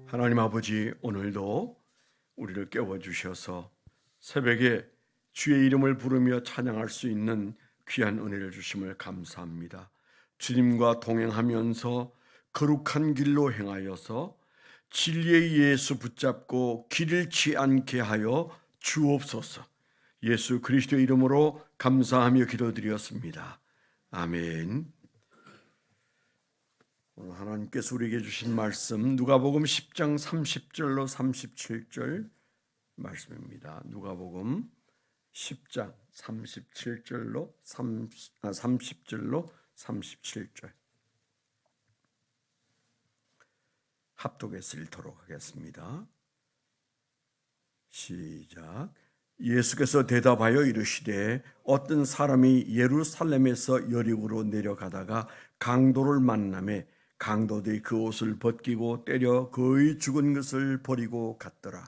하나님 아버지, 오늘도 우리를 깨워주셔서 새벽에 주의 이름을 부르며 찬양할 수 있는 귀한 은혜를 주심을 감사합니다. 주님과 동행하면서 거룩한 길로 행하여서 진리의 예수 붙잡고 길 잃지 않게 하여 주옵소서. 예수 그리스도의 이름으로 감사하며 기도드렸습니다. 아멘. 오늘 하나님께서 우리에게 주신 말씀 누가복음 10장 30절로 37절 말씀입니다. 누가복음 10장 30절로 37절 합독해서 읽도록 하겠습니다. 시작. 예수께서 대답하여 이르시되 어떤 사람이 예루살렘에서 여리고로 내려가다가 강도를 만나매 강도들이 그 옷을 벗기고 때려 거의 죽은 것을 버리고 갔더라.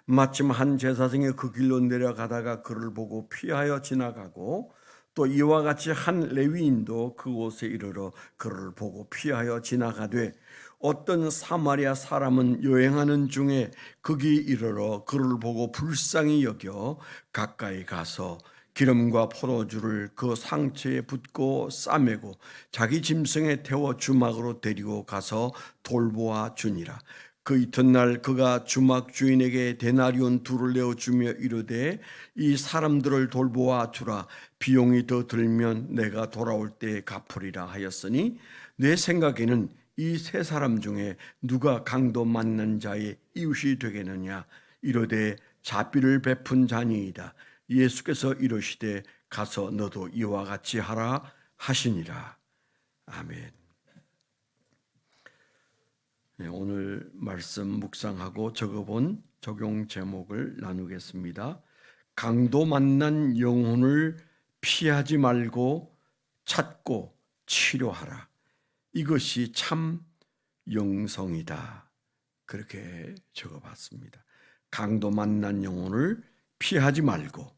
마침 한 제사장이 그 길로 내려가다가 그를 보고 피하여 지나가고 또 이와 같이 한 레위인도 그 곳에 이르러 그를 보고 피하여 지나가되 어떤 사마리아 사람은 여행하는 중에 거기 이르러 그를 보고 불쌍히 여겨 가까이 가서 기름과 포도주를 그 상처에 붓고 싸매고 자기 짐승에 태워 주막으로 데리고 가서 돌보아 주니라. 그 이튿날 그가 주막 주인에게 데나리온 2를 내어주며 이르되 이 사람들을 돌보아 주라. 비용이 더 들면 내가 돌아올 때 갚으리라 하였으니 내 생각에는 이 세 사람 중에 누가 강도 만난 자의 이웃이 되겠느냐. 이르되 자비를 베푼 자니이다. 예수께서 이르시되 가서 너도 이와 같이 하라 하시니라. 아멘. 네, 오늘 말씀 묵상하고 적어본 적용 제목을 나누겠습니다. 강도 만난 영혼을 피하지 말고 찾고 치료하라. 이것이 참 영성이다. 그렇게 적어봤습니다. 강도 만난 영혼을 피하지 말고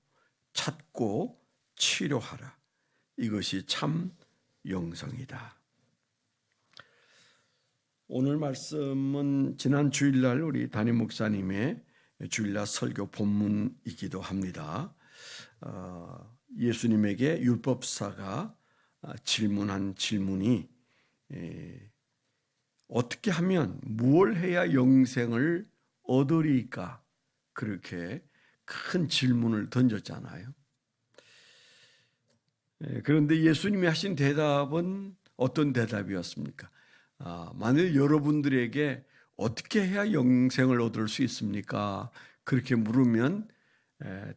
찾고 치료하라. 이것이 참 영성이다. 오늘 말씀은 지난 주일날 우리 담임 목사님의 주일날 설교 본문이기도 합니다. 예수님에게 율법사가 질문한 질문이 어떻게 하면 무엇을 해야 영생을 얻으리까? 그렇게 큰 질문을 던졌잖아요. 그런데 예수님이 하신 대답은 어떤 대답이었습니까? 만일 여러분들에게 어떻게 해야 영생을 얻을 수 있습니까? 그렇게 물으면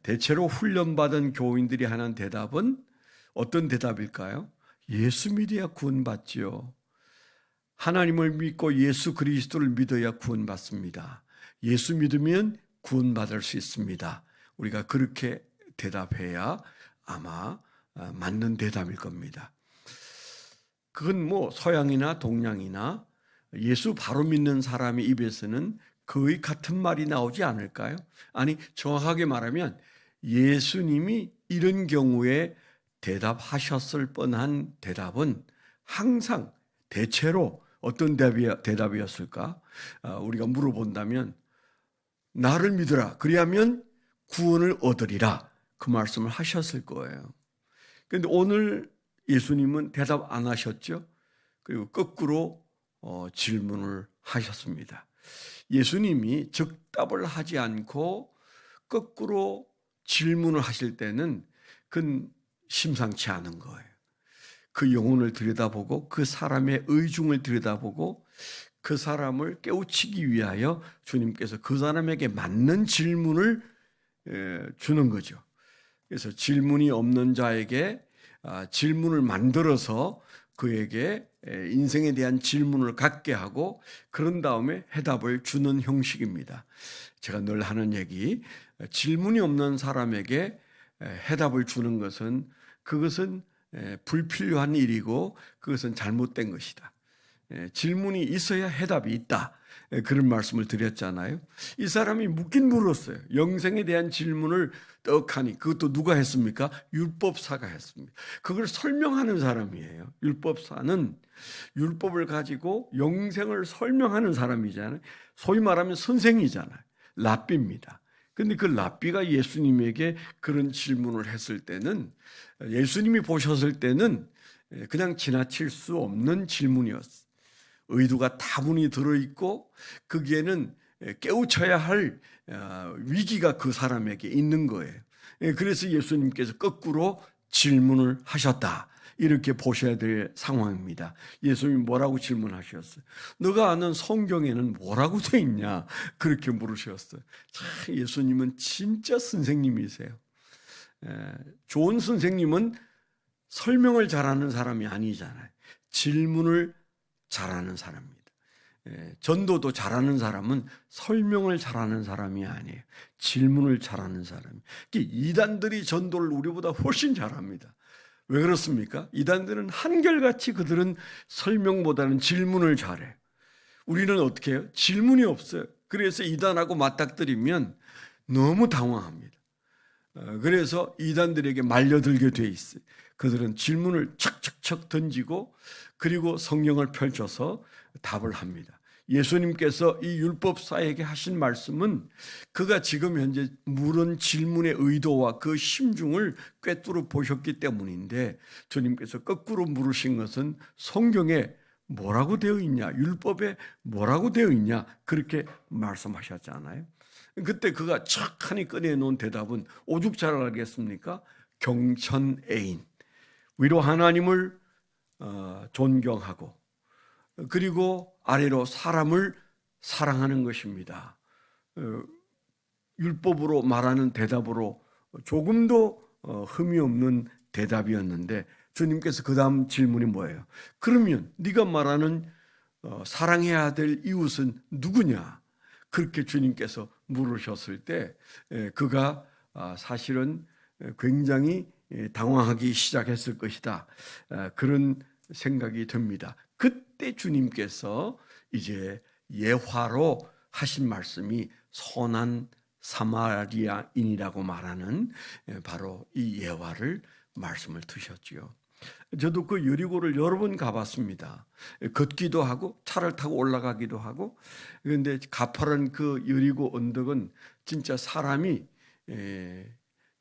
대체로 훈련받은 교인들이 하는 대답은 어떤 대답일까요? 예수 믿어야 구원받지요. 하나님을 믿고 예수 그리스도를 믿어야 구원받습니다. 예수 믿으면 구원받을 수 있습니다. 우리가 그렇게 대답해야 아마 맞는 대답일 겁니다. 그건 뭐 서양이나 동양이나 예수 바로 믿는 사람의 입에서는 거의 같은 말이 나오지 않을까요? 아니, 정확하게 말하면 예수님이 이런 경우에 대답하셨을 뻔한 대답은 항상 대체로 어떤 대답이었을까? 우리가 물어본다면 나를 믿으라. 그리하면 구원을 얻으리라. 그 말씀을 하셨을 거예요. 그런데 오늘 예수님은 대답 안 하셨죠? 그리고 거꾸로 질문을 하셨습니다. 예수님이 즉답을 하지 않고 거꾸로 질문을 하실 때는 그건 심상치 않은 거예요. 그 영혼을 들여다보고 그 사람의 의중을 들여다보고 그 사람을 깨우치기 위하여 주님께서 그 사람에게 맞는 질문을 주는 거죠. 그래서 질문이 없는 자에게 질문을 만들어서 그에게 인생에 대한 질문을 갖게 하고 그런 다음에 해답을 주는 형식입니다. 제가 늘 하는 얘기, 질문이 없는 사람에게 해답을 주는 것은 그것은 불필요한 일이고 그것은 잘못된 것이다. 질문이 있어야 해답이 있다. 그런 말씀을 드렸잖아요. 이 사람이 묻긴 물었어요. 영생에 대한 질문을 떡하니 그것도 누가 했습니까? 율법사가 했습니다. 그걸 설명하는 사람이에요. 율법사는 율법을 가지고 영생을 설명하는 사람이잖아요. 소위 말하면 선생이잖아요. 랍비입니다. 근데 그 랍비가 예수님에게 그런 질문을 했을 때는 예수님이 보셨을 때는 그냥 지나칠 수 없는 질문이었어요. 의도가 다분히 들어있고 거기에는 깨우쳐야 할 위기가 그 사람에게 있는 거예요. 그래서 예수님께서 거꾸로 질문을 하셨다. 이렇게 보셔야 될 상황입니다. 예수님이 뭐라고 질문하셨어요? 너가 아는 성경에는 뭐라고 돼 있냐? 그렇게 물으셨어요. 참 예수님은 진짜 선생님이세요. 좋은 선생님은 설명을 잘하는 사람이 아니잖아요. 질문을 잘하는 사람입니다. 전도도 잘하는 사람은 설명을 잘하는 사람이 아니에요. 질문을 잘하는 사람이에요. 이단들이 전도를 우리보다 훨씬 잘합니다. 왜 그렇습니까? 이단들은 한결같이 그들은 설명보다는 질문을 잘해요. 우리는 어떻게 해요? 질문이 없어요. 그래서 이단하고 맞닥뜨리면 너무 당황합니다. 그래서 이단들에게 말려들게 돼 있어요. 그들은 질문을 척척척 던지고 그리고 성경을 펼쳐서 답을 합니다. 예수님께서 이 율법사에게 하신 말씀은 그가 지금 현재 물은 질문의 의도와 그 심중을 꿰뚫어 보셨기 때문인데 주님께서 거꾸로 물으신 것은 성경에 뭐라고 되어 있냐, 율법에 뭐라고 되어 있냐 그렇게 말씀하셨잖아요. 그때 그가 척하니 꺼내놓은 대답은 오죽 잘 알겠습니까? 경천애인, 위로 하나님을 존경하고 그리고 아래로 사람을 사랑하는 것입니다. 율법으로 말하는 대답으로 조금도 흠이 없는 대답이었는데 주님께서 그 다음 질문이 뭐예요? 그러면 네가 말하는 사랑해야 될 이웃은 누구냐? 그렇게 주님께서 물으셨을 때 그가 사실은 굉장히 당황하기 시작했을 것이다. 그런 생각이 듭니다. 그때 주님께서 이제 예화로 하신 말씀이 선한 사마리아인이라고 말하는 바로 이 예화를 말씀을 드셨지요. 저도 그 여리고를 여러 번 가봤습니다. 걷기도 하고 차를 타고 올라가기도 하고. 그런데 가파른 그 여리고 언덕은 진짜 사람이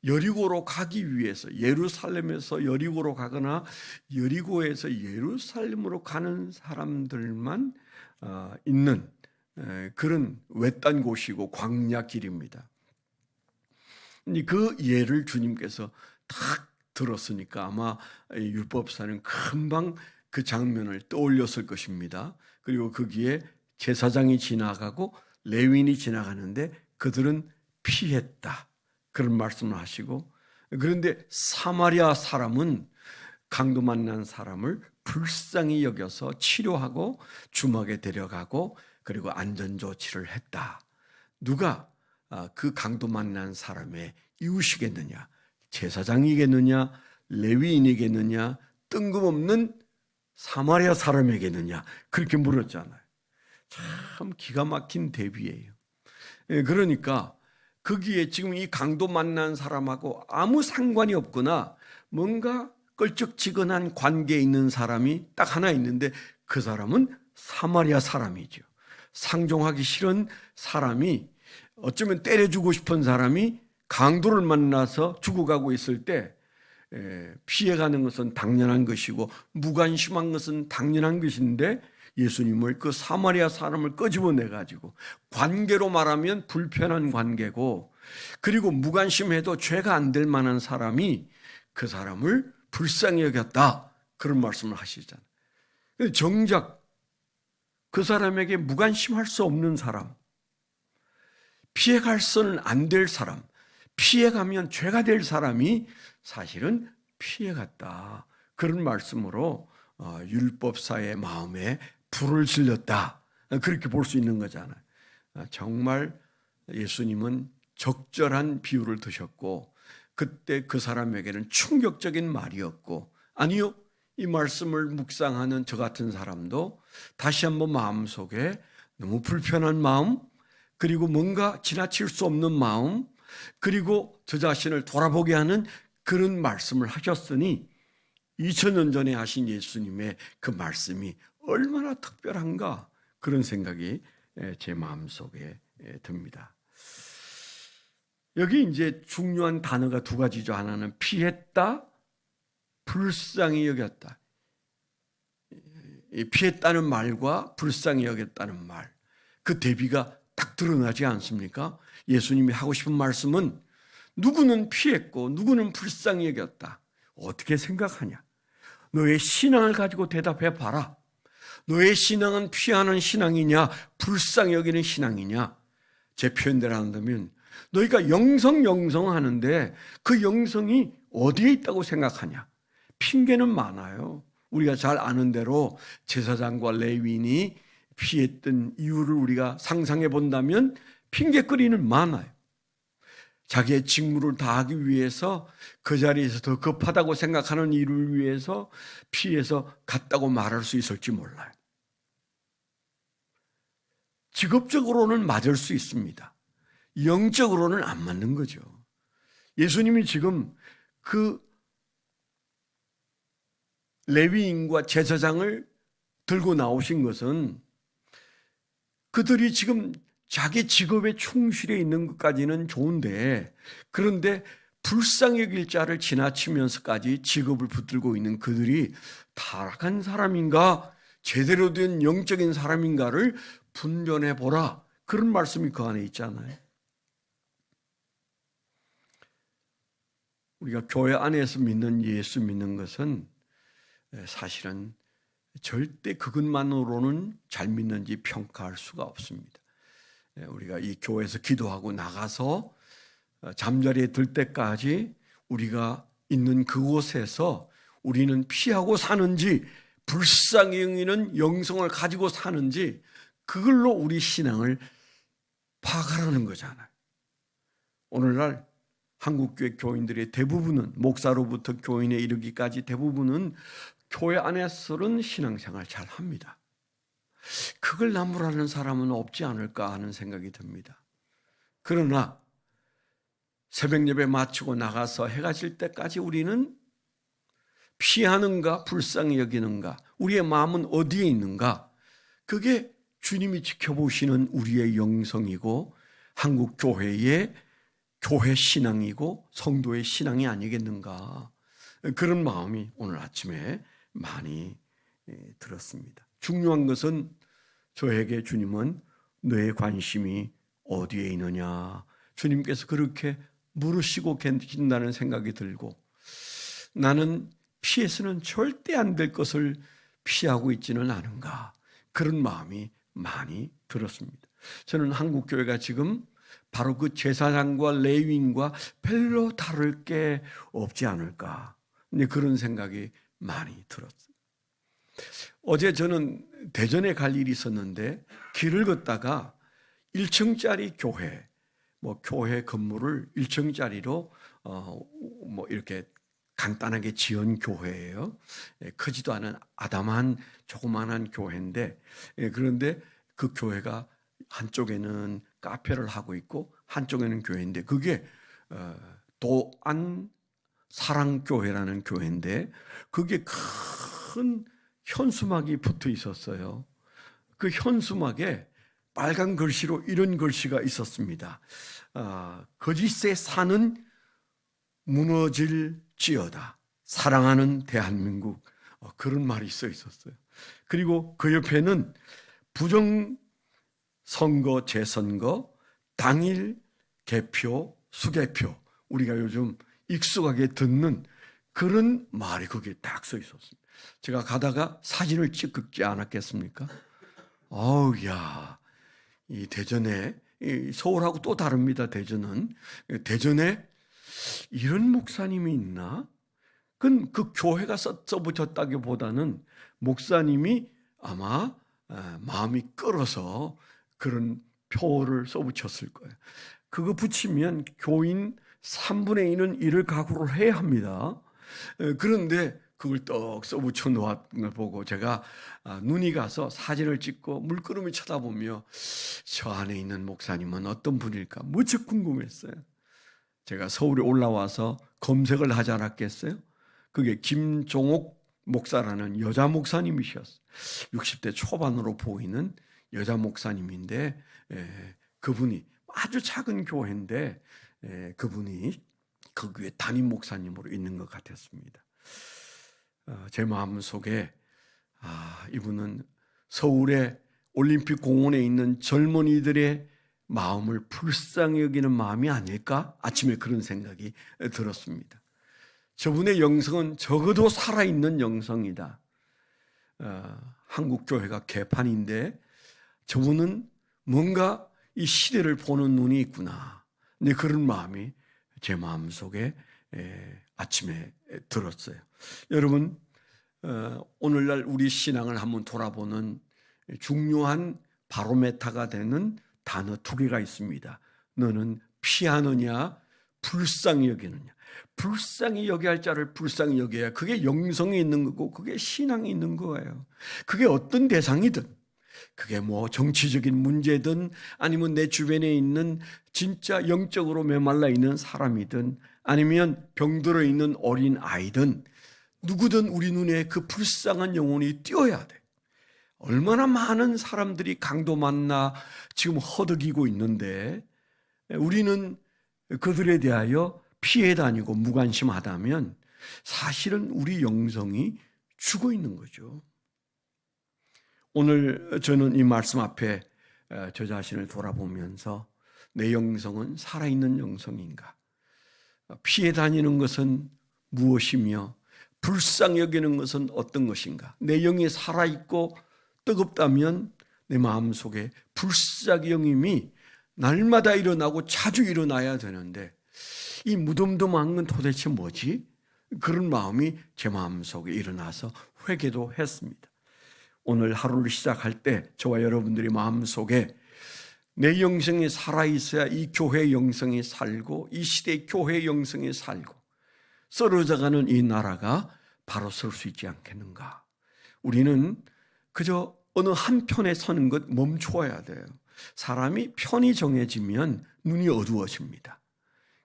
여리고로 가기 위해서 예루살렘에서 여리고로 가거나 여리고에서 예루살렘으로 가는 사람들만 있는 그런 외딴 곳이고 광야길입니다. 그 예를 주님께서 딱 들었으니까 아마 율법사는 금방 그 장면을 떠올렸을 것입니다. 그리고 거기에 제사장이 지나가고 레위인이 지나가는데 그들은 피했다. 그런 말씀을 하시고, 그런데 사마리아 사람은 강도 만난 사람을 불쌍히 여겨서 치료하고 주막에 데려가고 그리고 안전조치를 했다. 누가 그 강도 만난 사람의 이웃이겠느냐? 제사장이겠느냐? 레위인이겠느냐? 뜬금없는 사마리아 사람이겠느냐? 그렇게 물었잖아요. 참 기가 막힌 대비예요. 그러니까 거기에 지금 이 강도 만난 사람하고 아무 상관이 없거나 뭔가 걸쩍지근한 관계에 있는 사람이 딱 하나 있는데 그 사람은 사마리아 사람이죠. 상종하기 싫은 사람이, 어쩌면 때려주고 싶은 사람이 강도를 만나서 죽어가고 있을 때 피해가는 것은 당연한 것이고 무관심한 것은 당연한 것인데 예수님을 그 사마리아 사람을 끄집어내가지고 관계로 말하면 불편한 관계고 그리고 무관심해도 죄가 안 될 만한 사람이 그 사람을 불쌍히 여겼다. 그런 말씀을 하시잖아요. 정작 그 사람에게 무관심할 수 없는 사람, 피해갈서는 안 될 사람, 피해가면 죄가 될 사람이 사실은 피해갔다. 그런 말씀으로 율법사의 마음에 불을 질렀다. 그렇게 볼 수 있는 거잖아요. 정말 예수님은 적절한 비유를 드셨고 그때 그 사람에게는 충격적인 말이었고, 아니요, 이 말씀을 묵상하는 저 같은 사람도 다시 한번 마음속에 너무 불편한 마음, 그리고 뭔가 지나칠 수 없는 마음, 그리고 저 자신을 돌아보게 하는 그런 말씀을 하셨으니 2000년 전에 하신 예수님의 그 말씀이 얼마나 특별한가, 그런 생각이 제 마음속에 듭니다. 여기 이제 중요한 단어가 두 가지죠. 하나는 피했다, 불쌍히 여겼다. 피했다는 말과 불쌍히 여겼다는 말, 그 대비가 딱 드러나지 않습니까? 예수님이 하고 싶은 말씀은 누구는 피했고 누구는 불쌍히 여겼다. 어떻게 생각하냐? 너의 신앙을 가지고 대답해 봐라. 너의 신앙은 피하는 신앙이냐, 불쌍히 여기는 신앙이냐? 제 표현대로 한다면 너희가 영성하는데 그 영성이 어디에 있다고 생각하냐? 핑계는 많아요. 우리가 잘 아는 대로 제사장과 레위인이 피했던 이유를 우리가 상상해 본다면 핑계거리는 많아요. 자기의 직무를 다하기 위해서 그 자리에서 더 급하다고 생각하는 일을 위해서 피해서 갔다고 말할 수 있을지 몰라요. 직업적으로는 맞을 수 있습니다. 영적으로는 안 맞는 거죠. 예수님이 지금 그 레위인과 제사장을 들고 나오신 것은 그들이 지금 자기 직업에 충실해 있는 것까지는 좋은데, 그런데 불쌍히 여길 자를 지나치면서까지 직업을 붙들고 있는 그들이 타락한 사람인가, 제대로 된 영적인 사람인가를 분별해 보라, 그런 말씀이 그 안에 있잖아요. 우리가 교회 안에서 믿는 예수 믿는 것은 사실은 절대 그것만으로는 잘 믿는지 평가할 수가 없습니다. 우리가 이 교회에서 기도하고 나가서 잠자리에 들 때까지 우리가 있는 그곳에서 우리는 피하고 사는지, 불쌍히 여기는 영성을 가지고 사는지, 그걸로 우리 신앙을 파악하라는 거잖아요. 오늘날 한국교회 교인들의 대부분은, 목사로부터 교인에 이르기까지 대부분은 교회 안에서는 신앙생활 잘 합니다. 그걸 나무라는 사람은 없지 않을까 하는 생각이 듭니다. 그러나 새벽 예배 마치고 나가서 해가 질 때까지 우리는 피하는가, 불쌍히 여기는가, 우리의 마음은 어디에 있는가, 그게 주님이 지켜보시는 우리의 영성이고 한국 교회의 교회 신앙이고 성도의 신앙이 아니겠는가, 그런 마음이 오늘 아침에 많이 들었습니다. 중요한 것은 저에게 주님은 너의 관심이 어디에 있느냐, 주님께서 그렇게 물으시고 계신다는 생각이 들고, 나는 피해서는 절대 안 될 것을 피하고 있지는 않은가, 그런 마음이 많이 들었습니다. 저는 한국교회가 지금 바로 그 제사장과 레위인과 별로 다를 게 없지 않을까, 그런 생각이 많이 들었어요. 어제 저는 대전에 갈 일이 있었는데 길을 걷다가 1층짜리 교회, 교회 건물을 1층짜리로 이렇게 간단하게 지은 교회예요. 크지도 않은 아담한 조그만한 교회인데, 그런데 그 교회가 한쪽에는 카페를 하고 있고 한쪽에는 교회인데, 그게 도안 사랑교회라는 교회인데 그게 큰 현수막이 붙어 있었어요. 그 현수막에 빨간 글씨로 이런 글씨가 있었습니다. 거짓의 산은 무너질지어다, 사랑하는 대한민국, 그런 말이 써 있었어요. 그리고 그 옆에는 부정선거 재선거 당일 개표 수개표, 우리가 요즘 익숙하게 듣는 그런 말이 거기에 딱 써 있었습니다. 제가 가다가 사진을 찍지 않았겠습니까? 야, 이 대전에, 서울하고 또 다릅니다. 대전에 이런 목사님이 있나? 그 교회가 써붙였다기보다는 목사님이 아마 마음이 끌어서 그런 표를 써붙였을 거예요. 그거 붙이면 교인 3분의 1은 일을 각오를 해야 합니다. 그런데 그걸 떡 써붙여 놓았던 걸 보고 제가 눈이 가서 사진을 찍고 물끄러미 쳐다보며 저 안에 있는 목사님은 어떤 분일까 무척 궁금했어요. 제가 서울에 올라와서 검색을 하지 않았겠어요? 그게 김종옥 목사라는 여자 목사님이셨어요. 60대 초반으로 보이는 여자 목사님인데 그분이 아주 작은 교회인데 그분이 그 교회 담임 목사님으로 있는 것 같았습니다. 제 마음속에 이분은 서울의 올림픽 공원에 있는 젊은이들의 마음을 불쌍히 여기는 마음이 아닐까? 아침에 그런 생각이 들었습니다. 저분의 영성은 적어도 살아있는 영성이다. 한국 교회가 개판인데 저분은 뭔가 이 시대를 보는 눈이 있구나. 근데 그런 마음이 제 마음속에 아침에 들었어요. 여러분, 오늘날 우리 신앙을 한번 돌아보는 중요한 바로메타가 되는 단어 두 개가 있습니다. 너는 피하느냐, 불쌍히 여기느냐. 불쌍히 여겨야 할 자를 불쌍히 여겨야 그게 영성이 있는 거고 그게 신앙이 있는 거예요. 그게 어떤 대상이든, 그게 뭐 정치적인 문제든 아니면 내 주변에 있는 진짜 영적으로 메말라 있는 사람이든 아니면 병들어 있는 어린 아이든 누구든 우리 눈에 그 불쌍한 영혼이 띄어야 돼. 얼마나 많은 사람들이 강도 만나 지금 허덕이고 있는데 우리는 그들에 대하여 피해 다니고 무관심하다면 사실은 우리 영성이 죽어 있는 거죠. 오늘 저는 이 말씀 앞에 저 자신을 돌아보면서 내 영성은 살아있는 영성인가? 피해 다니는 것은 무엇이며 불쌍히 여기는 것은 어떤 것인가? 내 영이 살아있고 뜨겁다면 내 마음속에 불쌍히 여김이 날마다 일어나고 자주 일어나야 되는데 이 무덤덤한 건 도대체 뭐지? 그런 마음이 제 마음속에 일어나서 회개도 했습니다. 오늘 하루를 시작할 때 저와 여러분들의 마음속에 내 영성이 살아있어야 이 교회의 영성이 살고 이 시대의 교회의 영성이 살고 썰어져가는 이 나라가 바로 설 수 있지 않겠는가. 우리는 그저 어느 한편에 서는 것 멈추어야 돼요. 사람이 편이 정해지면 눈이 어두워집니다.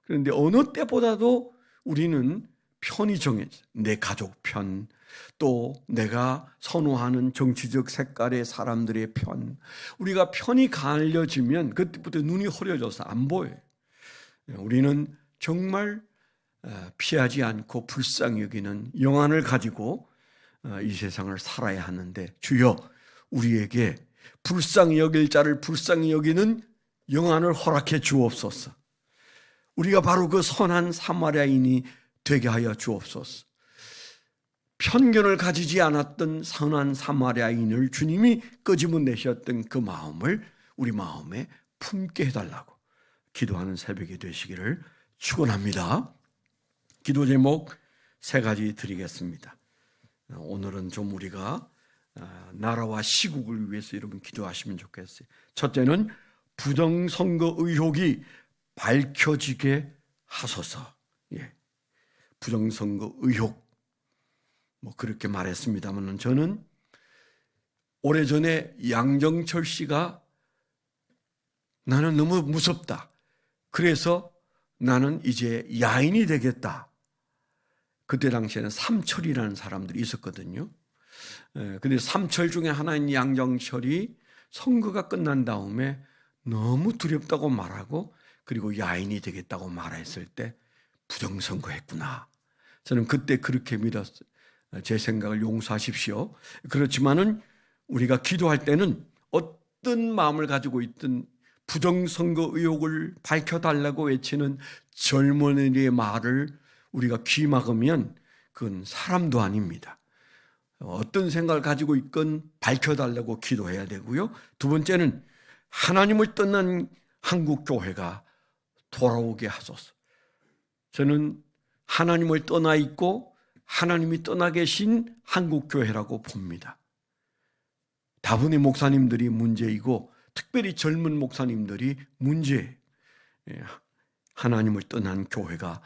그런데 어느 때보다도 우리는 편이 정해져. 내 가족 편, 또 내가 선호하는 정치적 색깔의 사람들의 편. 우리가 편이 갈려지면 그때부터 눈이 흐려져서 안 보여요. 우리는 정말 피하지 않고 불쌍히 여기는 영안을 가지고 이 세상을 살아야 하는데 주여 우리에게 불쌍히 여길 자를 불쌍히 여기는 영안을 허락해 주옵소서. 우리가 바로 그 선한 사마리아인이 되게 하여 주옵소서. 편견을 가지지 않았던 선한 사마리아인을 주님이 끄집어내셨던 그 마음을 우리 마음에 품게 해달라고 기도하는 새벽이 되시기를 축원합니다. 기도 제목 3가지 드리겠습니다. 오늘은 좀 우리가 나라와 시국을 위해서 여러분 기도하시면 좋겠어요. 첫째는 부정선거 의혹이 밝혀지게 하소서. 부정선거 의혹 그렇게 말했습니다만 저는 오래전에 양정철 씨가 나는 너무 무섭다. 그래서 나는 이제 야인이 되겠다. 그때 당시에는 삼철이라는 사람들이 있었거든요. 근데 삼철 중에 하나인 양정철이 선거가 끝난 다음에 너무 두렵다고 말하고 그리고 야인이 되겠다고 말했을 때 부정선거했구나. 저는 그때 그렇게 믿었어요. 제 생각을 용서하십시오. 그렇지만은 우리가 기도할 때는 어떤 마음을 가지고 있든 부정선거 의혹을 밝혀달라고 외치는 젊은이의 말을 우리가 귀 막으면 그건 사람도 아닙니다. 어떤 생각을 가지고 있건 밝혀달라고 기도해야 되고요. 두 번째는 하나님을 떠난 한국 교회가 돌아오게 하소서. 저는 하나님을 떠나 있고 하나님이 떠나 계신 한국 교회라고 봅니다. 다분히 목사님들이 문제이고 특별히 젊은 목사님들이 문제예요. 하나님을 떠난 교회가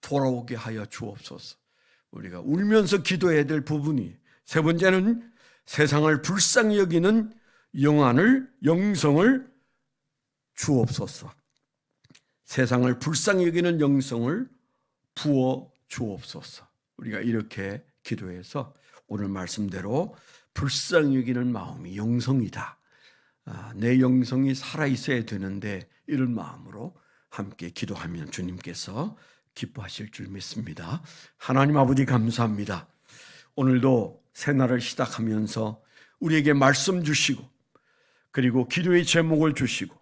돌아오게 하여 주옵소서. 우리가 울면서 기도해야 될 부분이. 세 번째는 세상을 불쌍히 여기는 영성을 주옵소서. 세상을 불쌍히 여기는 영성을 부어 주옵소서. 우리가 이렇게 기도해서 오늘 말씀대로 불쌍히 여기는 마음이 영성이다. 내 영성이 살아있어야 되는데 이런 마음으로 함께 기도하면 주님께서 기뻐하실 줄 믿습니다. 하나님 아버지 감사합니다. 오늘도 새날을 시작하면서 우리에게 말씀 주시고 그리고 기도의 제목을 주시고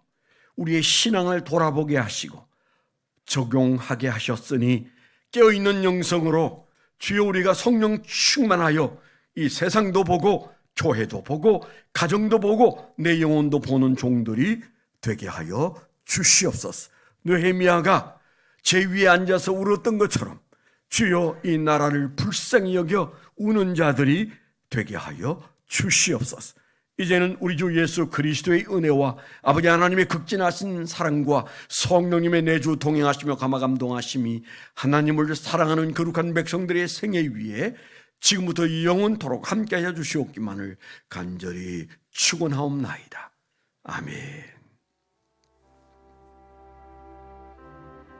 우리의 신앙을 돌아보게 하시고 적용하게 하셨으니 깨어있는 영성으로 주여 우리가 성령 충만하여 이 세상도 보고 교회도 보고 가정도 보고 내 영혼도 보는 종들이 되게 하여 주시옵소서. 느헤미야가 제 위에 앉아서 울었던 것처럼 주여 이 나라를 불쌍히 여겨 우는 자들이 되게 하여 주시옵소서. 이제는 우리 주 예수 그리스도의 은혜와 아버지 하나님의 극진하신 사랑과 성령님의 내주 동행하시며 감화감동하심이 하나님을 사랑하는 거룩한 백성들의 생애 위에 지금부터 영원토록 함께하여 주시옵기만을 간절히 축원하옵나이다. 아멘.